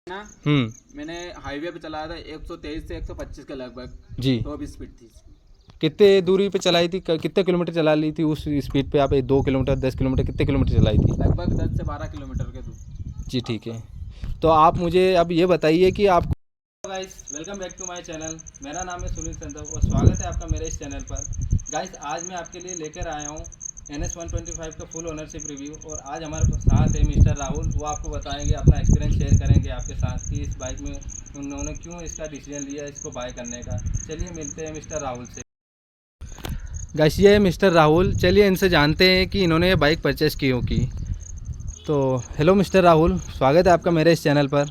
ना मैंने हाईवे पे चलाया था 123 से 125 के लगभग जी। तो अब स्पीड थी। कितने दूरी पे चलाई थी, कितने किलोमीटर चला ली थी उस स्पीड पे आप? 2 किलोमीटर, 10 किलोमीटर, कितने किलोमीटर चलाई थी? लगभग 10 से 12 किलोमीटर के दूर। जी ठीक है। तो आप मुझे अब ये बताइए कि आप guys welcome back to my channel. मेरा नाम है सुनील संधव और स्वागत है आपका मेरे इस चैनल पर। गाइस आज मैं आपके लिए लेकर आया हूँ NS 125 का फुल ओनरशिप रिव्यू और आज हमारे साथ है मिस्टर राहुल। वो आपको बताएंगे, अपना एक्सपीरियंस शेयर करेंगे आपके साथ कि इस बाइक में उन्होंने क्यों इसका डिसीजन लिया इसको बाय करने का। चलिए मिलते हैं मिस्टर राहुल से। गाइस ये है मिस्टर राहुल, चलिए इनसे जानते हैं कि इन्होंने ये बाइक परचेस क्यों की। तो हेलो मिस्टर राहुल, स्वागत है आपका मेरे इस चैनल पर।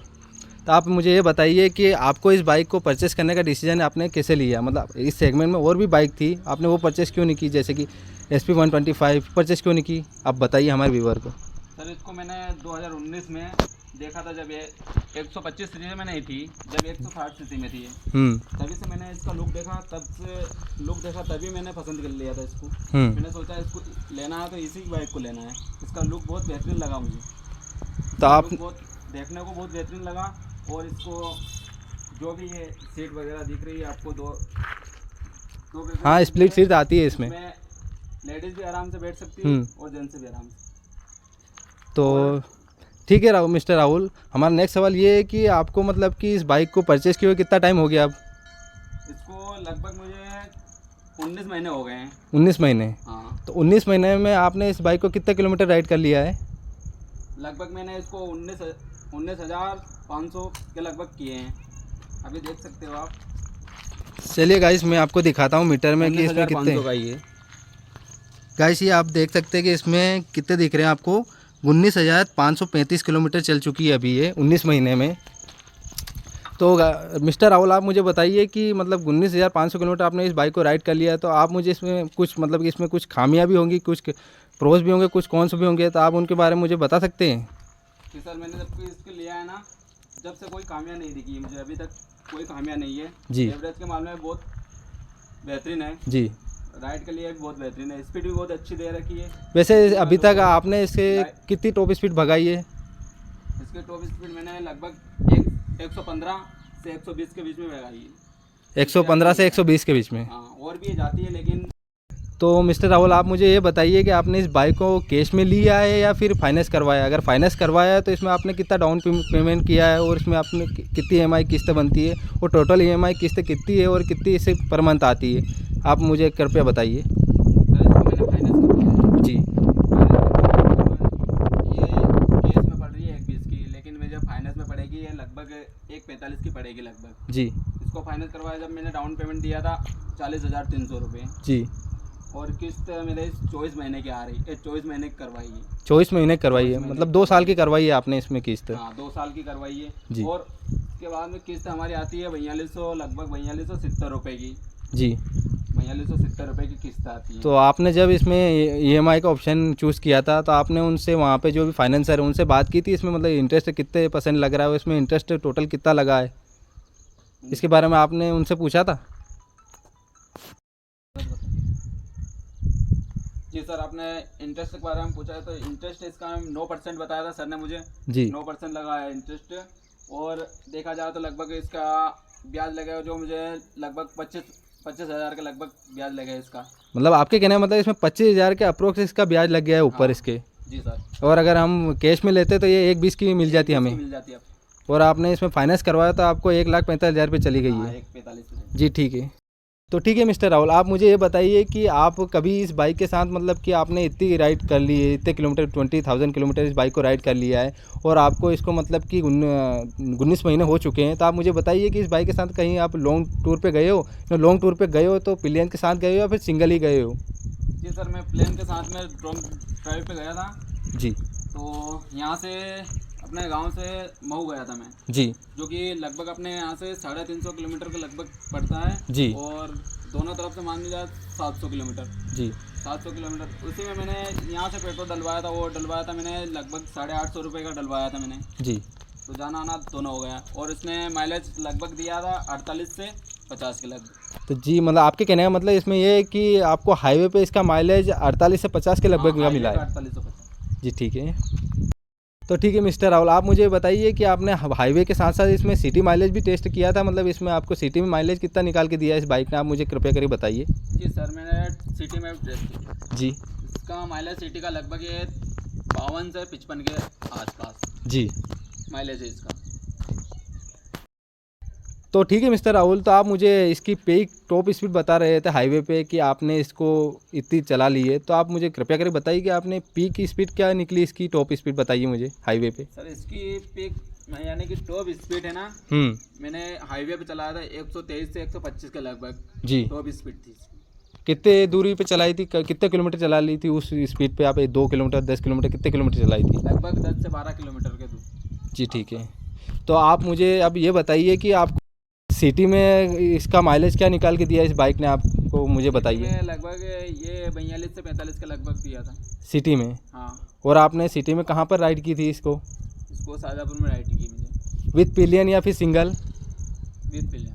तो आप मुझे ये बताइए कि आपको इस बाइक को परचेस करने का डिसीजन आपने कैसे लिया? मतलब इस सेगमेंट में और भी बाइक थी, आपने वो परचेस क्यों नहीं की? जैसे कि SP 125 परचेस क्यों नहीं की? आप बताइए हमारे व्यूवर को। सर इसको मैंने 2019 में देखा था जब ये 125 सीसी में नहीं थी, जब 160 सीसी में थी तभी से मैंने इसका लुक देखा, तभी मैंने पसंद कर लिया था इसको। मैंने सोचा इसको लेना है तो इसी बाइक को लेना है। इसका लुक बहुत बेहतरीन लगा मुझे, तो आप बहुत देखने को बहुत बेहतरीन लगा। और इसको जो भी है सीट वगैरह दिख रही है आपको, दो हाँ स्प्लिट सीट आती है इसमें, लेडीज़ भी आराम से बैठ सकती है और जेंट्स भी आराम से। तो ठीक है राहुल, मिस्टर राहुल, हमारा नेक्स्ट सवाल ये है कि आपको मतलब कि इस बाइक को परचेस किए हुए कितना टाइम हो गया अब? इसको लगभग मुझे 19 महीने हो गए हैं। 19 महीने? हाँ। तो 19 महीने में आपने इस बाइक को कितना किलोमीटर राइड कर लिया है? लगभग मैंने इसको 19,500 के लगभग किए हैं, अभी देख सकते हो आप। चलिए गाइस मैं आपको दिखाता हूँ मीटर में कि इसमें 19,500 कितने। का ये गाइस ये आप देख सकते हैं कि इसमें कितने दिख रहे हैं आपको। 19,535 किलोमीटर चल चुकी है अभी ये 19 महीने में। तो मिस्टर राहुल आप मुझे बताइए कि मतलब 19,500 किलोमीटर आपने इस बाइक को राइड कर लिया है, तो आप मुझे इसमें कुछ मतलब कि इसमें कुछ खामियां भी होंगी, कुछ प्रोज भी होंगे, कुछ कौन से भी होंगे, तो आप उनके बारे में मुझे बता सकते हैं? कि सर मैंने जब इसके लिया है ना, जब से कोई खामियां नहीं दिखी है मुझे, अभी तक कोई खामियां नहीं है जी। एवरेज के मामले में बहुत बेहतरीन है जी। राइड के लिए भी बहुत बेहतरीन है, स्पीड भी बहुत अच्छी दे रखी है। वैसे अभी तक आपने इससे कितनी टॉप स्पीड भगाई है? इसके टॉप स्पीड मैंने लगभग 115 से 120 के बीच में भगाई है। 115 से 120 के बीच में? हाँ, और भी जाती है लेकिन। तो मिस्टर राहुल आप मुझे ये बताइए कि आपने इस बाइक को कैश में लिया है या फिर फाइनेंस करवाया? अगर फाइनेंस करवाया है तो इसमें आपने कितना डाउन पेमेंट किया है और इसमें आपने कितनी EMI किस्त बनती है और टोटल EMI किस्त कितनी है और कितनी इसे पर मंथ आती है? आप मुझे कृपया बताइए। सर इसको मैंने फाइनेंस करवाया है। जी। ये केस में पड़ रही है 120 की, लेकिन मैं जब फाइनेंस में पड़ेगी ये लगभग 145 की पड़ेगी लगभग। जी। इसको फाइनेंस करवाया जब मैंने डाउन पेमेंट दिया था 40,300 रुपये। जी। और किस्त मेरे 24 महीने की आ रही है, 24 महीने की करवाई है। 24 महीने करवाई है, मतलब 2 साल की करवाई है आपने इसमें किस्त? हाँ 2 साल की करवाई है जी। और उसके बाद में किस्त हमारी आती है 4200, लगभग 4270 रुपये की। जी। 4270 रुपये की किस्त आती है। तो आपने जब इसमें EMI का ऑप्शन चूज़ किया था तो आपने उनसे वहाँ पे जो भी फाइनेंसर है उनसे बात की थी इसमें, मतलब इंटरेस्ट कितने % लग रहा है, इसमें इंटरेस्ट टोटल कितना लगा है, इसके बारे में आपने उनसे पूछा था? जी सर, आपने इंटरेस्ट के बारे में पूछा है तो इंटरेस्ट इसका 9% बताया था सर ने मुझे। जी। 9% लगा है इंटरेस्ट। और देखा जाए तो लगभग इसका ब्याज लगेगा जो मुझे लगभग 25,000 के लगभग ब्याज लगेगा इसका। मतलब आपके कहने का मतलब इसमें 25,000 के अप्रोक्स इसका ब्याज लग गया है ऊपर। हाँ, इसके? जी सर। और अगर हम कैश में लेते तो ये 1,20 की मिल जाती हमें। मिल जाती है। और आपने इसमें फाइनेंस करवाया तो आपको 1,45,000 रुपये चली गई है। 1,45,000। जी ठीक है। तो ठीक है मिस्टर राहुल, आप मुझे ये बताइए कि आप कभी इस बाइक के साथ मतलब कि आपने इतनी राइड कर ली है, इतने किलोमीटर 20,000 किलोमीटर इस बाइक को राइड कर लिया है और आपको इसको मतलब कि 19 महीने हो चुके हैं, तो आप मुझे बताइए कि इस बाइक के साथ कहीं आप लॉन्ग टूर पे गए हो? लॉन्ग टूर पे गए हो तो प्लेन के साथ गए हो या फिर सिंगल ही गए हो? जी सर, मैं प्लेन के साथ में ड्राइव पे गया था। जी। तो यहाँ से अपने गांव से मऊ गया था मैं। जी। जो कि लगभग अपने यहाँ से 350 किलोमीटर के लगभग पड़ता है। जी। और दोनों तरफ से मान लीजिए 700 किलोमीटर। जी। 700 किलोमीटर उसी में मैंने यहाँ से पेट्रोल डलवाया था, वो डलवाया था मैंने लगभग 850 रुपये का डलवाया था मैंने। जी। तो जाना आना दोनों हो गया और इसने माइलेज लगभग दिया था 48 से 50 के लगभग। तो जी मतलब आपके कहने का मतलब इसमें ये है कि आपको हाईवे पे इसका माइलेज 48 से 50 के लगभग का मिला है? 48 से 50। जी ठीक है। तो ठीक है मिस्टर राहुल, आप मुझे बताइए कि आपने हाईवे के साथ साथ इसमें सिटी माइलेज भी टेस्ट किया था, मतलब इसमें आपको सिटी में माइलेज कितना निकाल के दिया इस बाइक ने, आप मुझे कृपया करके बताइए। जी सर, मैंने सिटी में टेस्ट किया जी। इसका माइलेज सिटी का लगभग ये 52 से 55 के आसपास जी माइलेज है इसका। तो ठीक है मिस्टर राहुल, तो आप मुझे इसकी पीक टॉप स्पीड बता रहे थे हाईवे पे कि आपने इसको इतनी चला ली है, तो आप मुझे कृपया करके बताइए कि आपने पीक की स्पीड क्या निकली, इसकी टॉप स्पीड बताइए मुझे हाईवे पे। सर इसकी पीक यानी कि टॉप स्पीड है ना, मैंने हाईवे पे चलाया था 123 से 125 के लगभग जी टॉप स्पीड थी। कितने दूरी पे चलाई थी, कितने किलोमीटर चला ली थी उस स्पीड पे आप, 2 किलोमीटर 10 किलोमीटर कितने किलोमीटर चलाई थी? लगभग 10 से 12 किलोमीटर के दूर। जी ठीक है। तो आप मुझे अब ये बताइए कि आप सिटी में इसका माइलेज क्या निकाल के दिया इस बाइक ने, आपको मुझे बताइए। लगभग ये 42 से 45 के लगभग दिया था सिटी में। हाँ। और आपने सिटी में कहाँ पर राइड की थी इसको? शाजापुर में राइड की मुझे। विद पिलियन या फिर सिंगल? With pillion.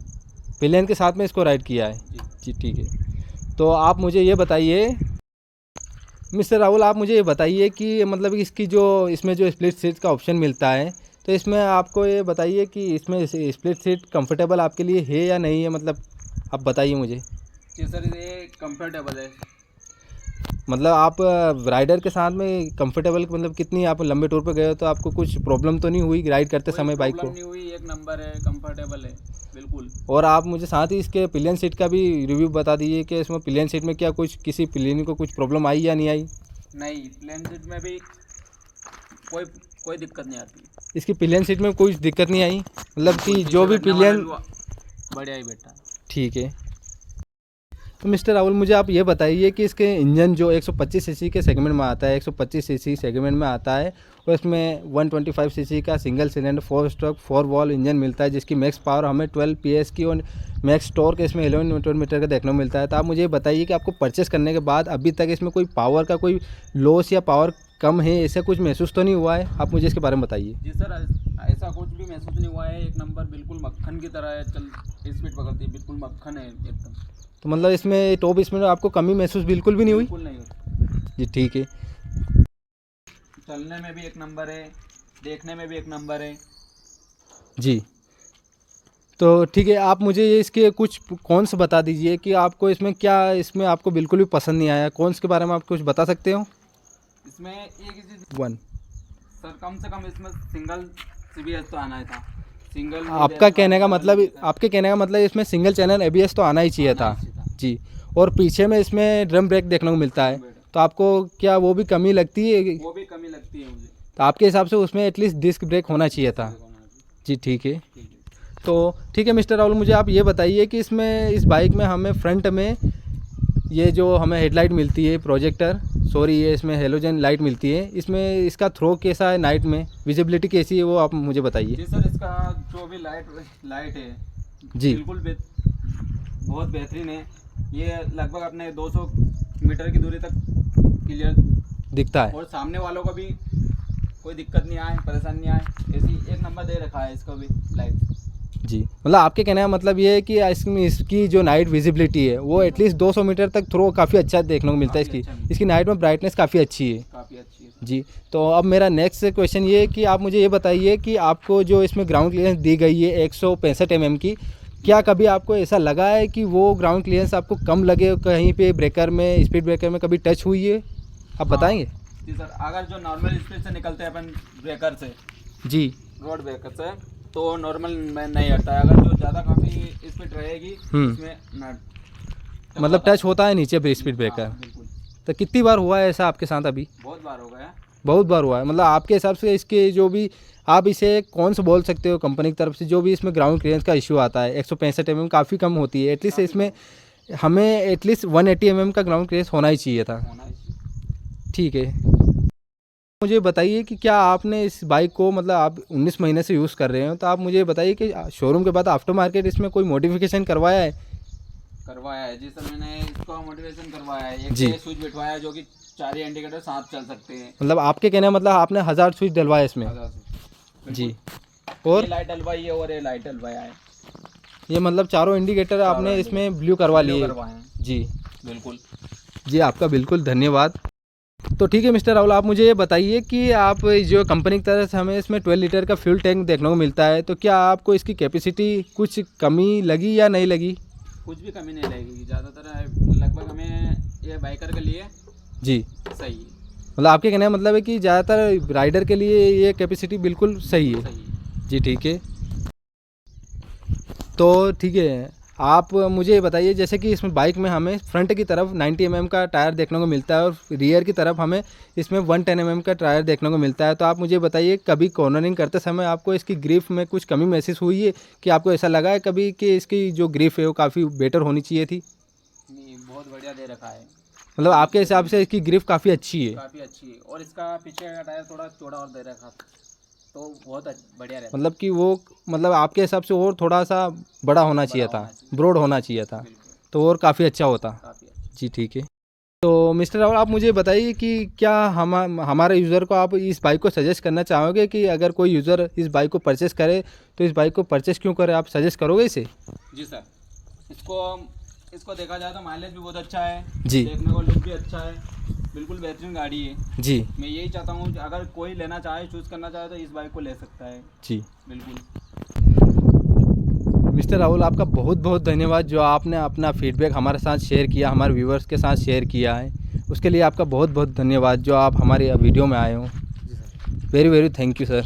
पिलियन के साथ में इसको राइड किया है जी ठीक है। तो आप मुझे ये बताइए मिस्टर राहुल, आप मुझे ये बताइए कि मतलब इसकी जो इसमें जो स्प्लिट सीट का ऑप्शन मिलता है, तो इसमें आपको ये बताइए कि इसमें स्प्लिट सीट कंफर्टेबल आपके लिए है या नहीं है, मतलब आप बताइए मुझे। जी सर, ये कंफर्टेबल है। मतलब आप राइडर के साथ में कंफर्टेबल, मतलब कितनी आप लंबे टूर पे गए हो तो आपको कुछ प्रॉब्लम तो नहीं हुई राइड करते समय बाइक को? नहीं हुई, एक नंबर है, कंफर्टेबल है बिल्कुल। और आप मुझे साथ ही इसके पिलियन सीट का भी रिव्यू बता दीजिए कि इसमें पिलियन सीट में क्या कुछ किसी पिलियन को कुछ प्रॉब्लम आई या नहीं आई? नहीं, पिलियन सीट में भी कोई दिक्कत नहीं आती। इसकी पिलियन सीट में कोई दिक्कत नहीं आई, मतलब कि जो भी पिलियन बढ़िया ही बैठा। ठीक है। तो मिस्टर राहुल, मुझे आप ये बताइए कि इसके इंजन जो 125 सीसी के सेगमेंट में आता है, 125 सीसी सेगमेंट में आता है, और इसमें 125 सीसी का single cylinder 4 stroke 4 valve engine मिलता है, जिसकी मैक्स पावर हमें 12 PS की और मैक्स टॉर्क इसमें 11 न्यूटन मीटर का देखने को मिलता है। तो आप मुझे बताइए कि आपको परचेस करने के बाद अभी तक इसमें कोई पावर का कोई लॉस या पावर कम है, ऐसा कुछ महसूस तो नहीं हुआ है? आप मुझे इसके बारे में बताइए। जी सर, ऐसा कुछ भी महसूस नहीं हुआ है, एक नंबर बिल्कुल मक्खन की तरह है, चल स्पीड पकड़ती है, बिल्कुल मक्खन है एकदम। तो मतलब इसमें टॉप स्पीड में आपको कमी महसूस बिल्कुल भी नहीं हुई? बिल्कुल नहीं हुई जी ठीक है। चलने में भी एक नंबर है, देखने में भी एक नंबर है जी। तो ठीक है, आप मुझे इसके कुछ कौन से बता दीजिए कि आपको इसमें क्या, इसमें आपको बिल्कुल भी पसंद नहीं आया, कौन से के बारे में आप कुछ बता सकते हो? इसमें एक ही चीज सर, कम से कम इसमें सिंगल CBS तो आना ही था। सिंगल आपका कहने का मतलब, आपके कहने का मतलब इसमें सिंगल चैनल ABS तो आना ही चाहिए था जी। और पीछे में इसमें ड्रम ब्रेक देखने को मिलता है, तो आपको क्या वो भी कमी लगती है? वो भी कमी लगती है मुझे। तो आपके हिसाब से उसमें एटलीस्ट डिस्क ब्रेक होना चाहिए था जी ठीक है। तो ठीक है मिस्टर राहुल, मुझे आप ये बताइए कि इसमें इस बाइक में हमें फ्रंट में ये जो हमें हेडलाइट मिलती है प्रोजेक्टर, सॉरी ये इसमें हेलोजन लाइट मिलती है, इसमें इसका थ्रो कैसा है, नाइट में विजिबिलिटी कैसी है, वो आप मुझे बताइए। जी सर, इसका जो भी लाइट है जी बिल्कुल बहुत बेहतरीन है। ये लगभग अपने 200 मीटर की दूरी तक क्लियर दिखता है, और सामने वालों को भी कोई दिक्कत नहीं आए, परेशानी नहीं आए, ऐसी एक नंबर दे रखा है इसका भी लाइट जी। मतलब आपके कहने का मतलब ये है कि इसकी जो नाइट विजिबिलिटी है वो एटलीस्ट 200 मीटर तक थ्रो काफ़ी अच्छा देखने को मिलता है। इसकी नाइट में ब्राइटनेस काफ़ी अच्छी है जी। तो अब मेरा नेक्स्ट क्वेश्चन ये है कि आप मुझे ये बताइए कि आपको जो इसमें ग्राउंड क्लियरेंस दी गई है 165 mm की, क्या कभी आपको ऐसा लगा है कि वो ग्राउंड क्लियरेंस आपको कम लगे कहीं पे ब्रेकर में, स्पीड ब्रेकर में कभी टच हुई है? आप बताएंगे। जी सर, अगर जो नॉर्मल स्पीड से निकलते हैं अपन ब्रेकर से जी, रोड ब्रेकर से, तो नॉर्मल में नहीं हटता है। अगर जो ज़्यादा काफ़ी स्पीड रहेगी इसमें मतलब टच होता है नीचे स्पीड ब्रेकर। तो कितनी बार हुआ है ऐसा आपके साथ? अभी बहुत बार हो गया। बहुत बार हुआ है। मतलब आपके हिसाब से इसके जो भी आप इसे कौन सा बोल सकते हो कंपनी की तरफ से, जो भी इसमें ग्राउंड क्लियरेंस का इशू आता है 165 mm काफ़ी कम होती है, एटलीस्ट इसमें हमें एटलीस्ट 180 mm का ग्राउंड क्लियरेंस होना ही चाहिए था। ठीक है, मुझे बताइए कि क्या आपने इस बाइक को, मतलब आप 19 महीने से यूज़ कर रहे हो, तो आप मुझे बताइए कि शोरूम के बाद आफ्टर मार्केट इसमें कोई मॉडिफिकेशन करवाया है? करवाया है जी सर, मैंने इसको मॉडिफिकेशन करवाया है। जी, एक स्विच बिठवाया है जो कि 4 इंडिकेटर साथ चल सकते हैं। मतलब आपके कहने मतलब आपने 1000 स्विच डलवाया इसमें जी। और लाइट डलवाई है और ये लाइट डलवाया है। ये मतलब चारों इंडिकेटर आपने इसमें ब्लू करवा लिए जी। जी बिल्कुल जी, आपका बिल्कुल धन्यवाद। तो ठीक है मिस्टर राहुल, आप मुझे ये बताइए कि आप जो कंपनी की तरफ से हमें इसमें 12 लीटर का फ्यूल टैंक देखने को मिलता है, तो क्या आपको इसकी कैपेसिटी कुछ कमी लगी या नहीं लगी? कुछ भी कमी नहीं लगेगी, ज़्यादातर लगभग हमें ये बाइकर के लिए जी, सही है। मतलब आपके कहने का मतलब है कि ज़्यादातर राइडर के लिए ये कैपेसिटी बिल्कुल सही है। सही है। जी ठीक है। तो ठीक है, आप मुझे बताइए जैसे कि इसमें बाइक में हमें फ्रंट की तरफ 90 mm का टायर देखने को मिलता है और रियर की तरफ हमें इसमें 110 mm का टायर देखने को मिलता है। तो आप मुझे बताइए कभी कॉर्नरिंग करते समय आपको इसकी ग्रिप में कुछ कमी महसूस हुई है कि आपको ऐसा लगा है कभी कि इसकी जो ग्रिप है वो काफ़ी बेटर होनी चाहिए थी? नहीं, बहुत बढ़िया दे रखा है। मतलब आपके हिसाब से इसकी ग्रिप काफ़ी अच्छी है? काफ़ी अच्छी है, और इसका पीछे का टायर थोड़ा चौड़ा और दे रखा था, तो बहुत बढ़िया रहता मतलब कि वो मतलब आपके हिसाब से और थोड़ा सा बड़ा होना चाहिए था, ब्रॉड होना चाहिए था, बिल्कुल तो और काफ़ी अच्छा होता। काफ़ी अच्छा। जी ठीक है। तो मिस्टर राहुल, आप मुझे बताइए कि क्या हमारे यूज़र को आप इस बाइक को सजेस्ट करना चाहोगे कि अगर कोई यूज़र इस बाइक को परचेस करे तो इस बाइक को परचेस क्यों करे, आप सजेस्ट करोगे इसे? जी सर, इसको देखा जाए तो माइलेज भी बहुत अच्छा है जी, देखने को, लुक भी अच्छा है, बिल्कुल बेहतरीन गाड़ी है। जी, मैं यही चाहता हूँ कि अगर कोई लेना चाहे, चूज़ करना चाहे तो इस बाइक को ले सकता है। जी। बिल्कुल। मिस्टर राहुल, आपका बहुत बहुत धन्यवाद जो आपने अपना फीडबैक हमारे साथ शेयर किया, हमारे व्यूवर्स के साथ शेयर किया है, उसके लिए आपका बहुत बहुत धन्यवाद जो आप हमारे वीडियो में आए हो। जी sir. Very very thank you sir.